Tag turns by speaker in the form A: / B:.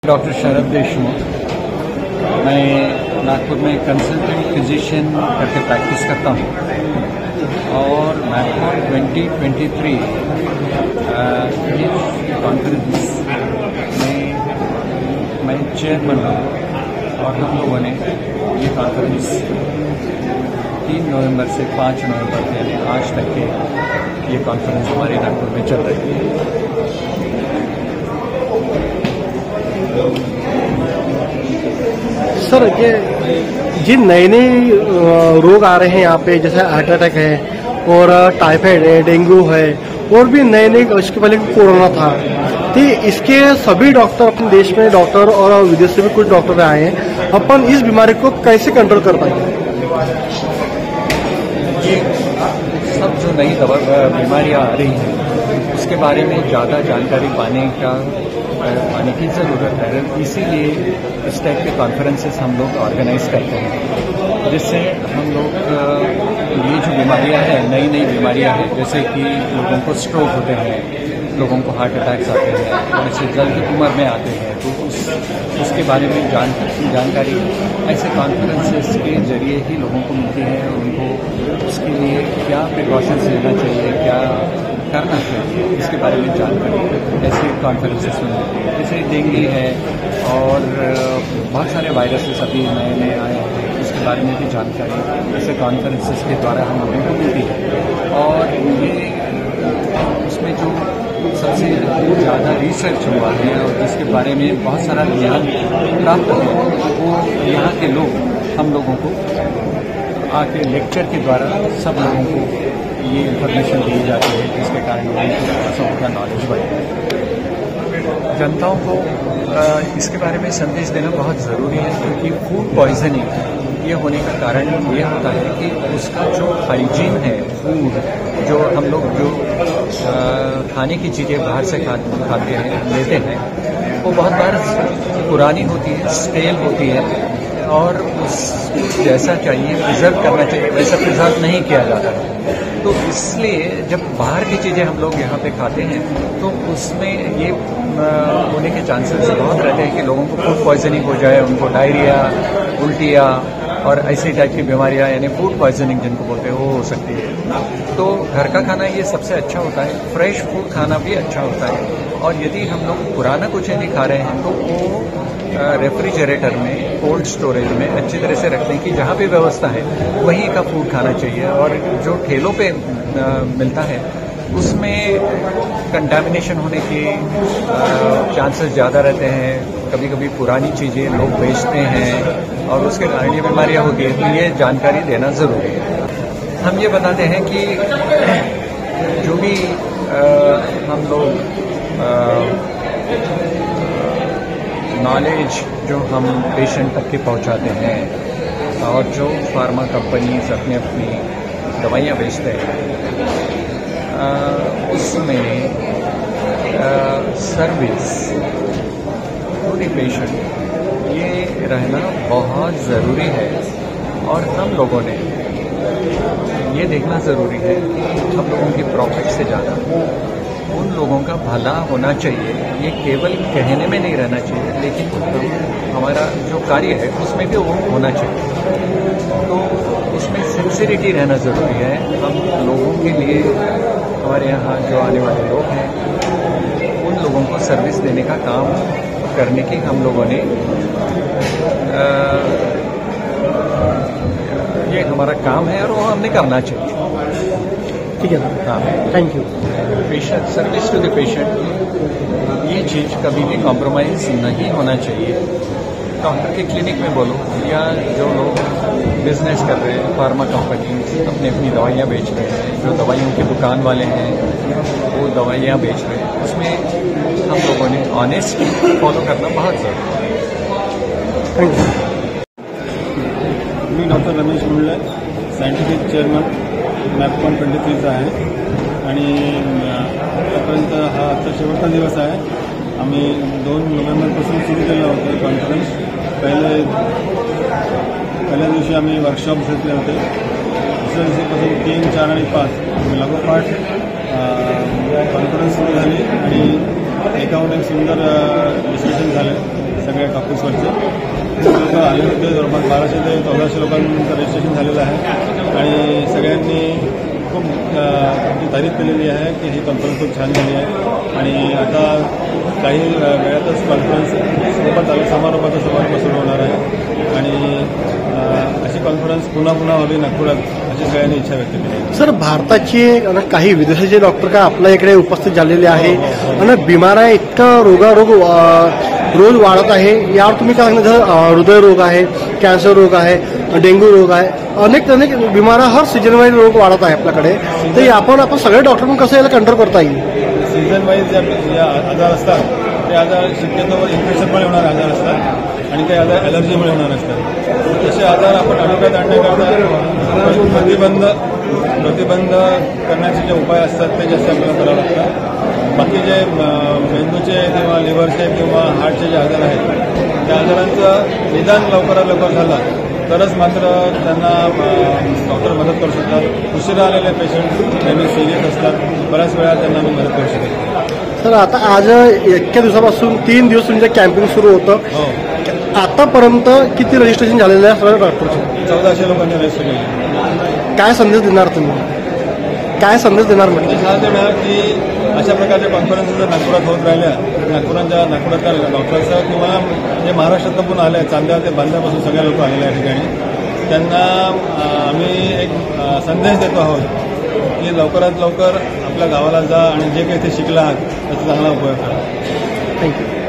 A: Doctor शरद देशमुख। मैं नागपुर में consultant physician करके प्रैक्टिस करता हूँ और मैथकॉन 2023 ये कॉन्फ्रेंस में मैं चेयरमैन हूँ और हम लोगों ने ये कॉन्फ्रेंस 3 नवंबर से 5 नवंबर यानी आज तक के ये कॉन्फ्रेंस हमारे नागपुर में चल रही है।
B: सर, ये जिन नए रोग आ रहे हैं यहाँ पे, जैसे हार्ट अटैक है और टाइफाइड है, डेंगू है और भी नए इसके पहले कोरोना था, तो इसके सभी डॉक्टर अपने देश में डॉक्टर और विदेश से भी कुछ डॉक्टर आए हैं। अपन इस बीमारी को कैसे कंट्रोल कर पाएंगे?
A: ये सब जो नई बीमारियाँ आ रही हैं उसके बारे में ज़्यादा जानकारी पाने की ज़रूरत है। इसीलिए इस टाइप के कॉन्फ्रेंसेस हम लोग ऑर्गेनाइज करते हैं, जिससे हम लोग ये जो बीमारियां हैं, नई बीमारियां हैं, जैसे कि लोगों को स्ट्रोक होते हैं, लोगों को हार्ट अटैक्स आते हैं, ऐसे जल्द उम्र में आते हैं, तो उसके बारे में जानकारी ऐसे कॉन्फ्रेंसेस के जरिए ही लोगों को मिलती है। उनको उसके लिए क्या प्रिकॉशंस लेना चाहिए, क्या करना चाहिए, इसके बारे में जानकारी ऐसे कॉन्फ्रेंसेस में मिलती है। जैसे डेंगू है और बहुत सारे वायरसेस अभी नए आए हैं, इसके बारे में भी जानकारी ऐसे कॉन्फ्रेंसेस के द्वारा हम लोगों को मिलती है। और ये उसमें जो सबसे ज़्यादा रिसर्च हुआ है और जिसके बारे में बहुत सारा ज्ञान प्राप्त हुआ, वो यहाँ के लोग हम लोगों को आके लेक्चर के द्वारा सब लोगों को ये इन्फॉर्मेशन दी जाती है, जिसके कारण लोगों का नॉलेज बढ़े। जनताओं को इसके बारे में संदेश देना बहुत ज़रूरी है, क्योंकि फूड पॉइजनिंग ये होने का कारण ये होता है कि उसका जो हाइजीन है, फूड जो हम लोग जो खाने की चीज़ें बाहर से खाते हैं, लेते हैं, वो बहुत बार पुरानी होती है, स्टेल होती है और उस जैसा चाहिए प्रिजर्व करना चाहिए वैसा प्रिजर्व नहीं किया जाता है। तो इसलिए जब बाहर की चीज़ें हम लोग यहाँ पे खाते हैं तो उसमें ये होने के चांसेस बहुत रहते हैं कि लोगों को फूड पॉइजनिंग हो जाए, उनको डायरिया, उल्टियाँ और ऐसी टाइप की बीमारियाँ यानी फूड पॉइजनिंग जिनको बोलते हैं वो हो सकती है। तो घर का खाना ये सबसे अच्छा होता है, फ्रेश फूड खाना भी अच्छा होता है। और यदि हम लोग पुराना कुछ नहीं खा रहे हैं तो वो रेफ्रिजरेटर में, कोल्ड स्टोरेज में अच्छी तरह से रखने की जहाँ भी व्यवस्था है वहीं का फूड खाना चाहिए। और जो ठेलों पे मिलता है उसमें कंटामिनेशन होने के चांसेस ज़्यादा रहते हैं। कभी कभी पुरानी चीज़ें लोग बेचते हैं और उसके कारण ये बीमारियाँ होती हैं, तो ये जानकारी देना ज़रूरी है। हम ये बताते हैं कि जो भी हम लोग नॉलेज जो हम पेशेंट तक के पहुंचाते हैं और जो फार्मा कंपनीज अपनी दवाइयाँ बेचते हैं, उसमें सर्विस टू द पेशेंट ये रहना बहुत ज़रूरी है। और हम लोगों ने ये देखना ज़रूरी है कि हम लोगों की प्रॉफिट से ज़्यादा उन लोगों का भला होना चाहिए। ये केवल कहने में नहीं रहना चाहिए, लेकिन हमारा जो कार्य है उसमें भी वो होना चाहिए। तो उसमें सिंसियरिटी रहना ज़रूरी है। हम लोगों के लिए, हमारे यहाँ जो आने वाले लोग हैं, उन लोगों को सर्विस देने का काम करने की हम लोगों ने ये हमारा काम है और वो हमने करना चाहिए।
B: ठीक है,
A: हाँ,
B: thank you.
A: Patient service to the patient, ये चीज़ कभी भी कॉम्प्रोमाइज़ नहीं होना चाहिए। डॉक्टर के क्लिनिक में बोलो या जो लोग बिजनेस कर रहे हैं, फार्मा कंपनी अपनी दवाइयाँ बेच रहे हैं, जो दवाइयों की दुकान वाले हैं वो दवाइयाँ बेच रहे हैं, उसमें हम लोगों ने ऑनेस्टली फॉलो करना बहुत ज़रूरी है।
B: Thank you.
C: मी doctor Ramesh Mundle, scientific chairman Mathcon 23चा आहे आणि आतापर्यंत हा आजचा शेवटचा दिवस आहे। आम्ही 2 नोव्हेंबरपासून सुरू केलं होतं कॉन्फरन्स। पहिल्या दिवशी आम्ही वर्कशॉप घेतले होते। दुसऱ्या दिवशीपासून 3, 4 आणि 5 लागोपाठ कॉन्फरन्स सुरू झाली आणि एकावर एक सुंदर डिस्कशन झालं। सगळ्या टॉपिक्सवरचे लोक आले होते. जवळपास 1200 ते 1400 लोकांचं रजिस्ट्रेशन झालेलं आहे आणि सगळ्यांनी खूप त्यांची तारीफ केलेली आहे की ही कॉन्फरन्स खूप छान झाली आहे आणि आता काही वेळातच कॉन्फरन्स समारोपाचा समारंभ सुरू होणार आहे आणि अशी कॉन्फरन्स पुन्हा पुन्हा व्हावी नागपुरात अशी सगळ्यांनी इच्छा व्यक्त केली.
B: सर, भारताचे आणि काही विदेशाचे डॉक्टर काय आपल्या इकडे उपस्थित झालेले आहे आणि बिमाऱ्या इतका रोगारोग रोज वाढत आहे. यावर तुम्ही काय सांगता? जसं हृदयरोग आहे, कॅन्सर रोग आहे, डेंग्यू रोग आहे, अनेक बिमाऱ्या हर सीजन वाईज रोग वाढत आहे आपल्याकडे. तर आपण सगळे डॉक्टर पण कसं याला कंट्रोल करता येईल?
C: सीझन वाईज जे आजार असतात ते आजार शक्यतो इन्फेक्शनमुळे होणारे आजार असतात आणि काही आजार ॲलर्जीमुळे होणार असतात. तसे आजार आपण आटोक्यात आणण्याकरता प्रतिबंध करण्याचे जे उपाय असतात ते जास्त आपल्याला करावं लागतात. बाकी जे मेंदूचे किंवा लिव्हरचे किंवा हार्टचे जे आजार आहेत त्या आजारांचं निदान लवकरात लवकर झालं तरच मात्र त्यांना डॉक्टर मदत करू शकतात. उशिरा आलेले पेशंट नेहमी सिरियस असतात, बऱ्याच वेळा त्यांना मी मदत करू शकतो.
B: सर, आता आज इतक्या दिवसापासून 3 दिवस तुमचं कॅम्पिंग सुरू होतं.
C: हो,
B: आतापर्यंत किती रजिस्ट्रेशन झालेलं आहे सगळ्या डॉक्टरचं?
C: 1400 लोकांनी रजिस्टर केले.
B: काय संदेश देणार तुम्ही? काय संदेश देणार म्हणजे?
C: हा देणार की अशा प्रकारच्या कॉन्फरन्सेस जर नागपुरात होत राहिल्या नागपुरातल्या डॉक्टरचं किंवा जे महाराष्ट्रात पण आले चांद्या ते बांद्यापासून सगळे लोक आलेले या ठिकाणी त्यांना आम्ही एक संदेश देतो आहोत की लवकरात लवकर आपल्या गावाला जा आणि जे काही ते शिकला आहात त्याचा चांगला उपयोग करा.
B: थँक्यू.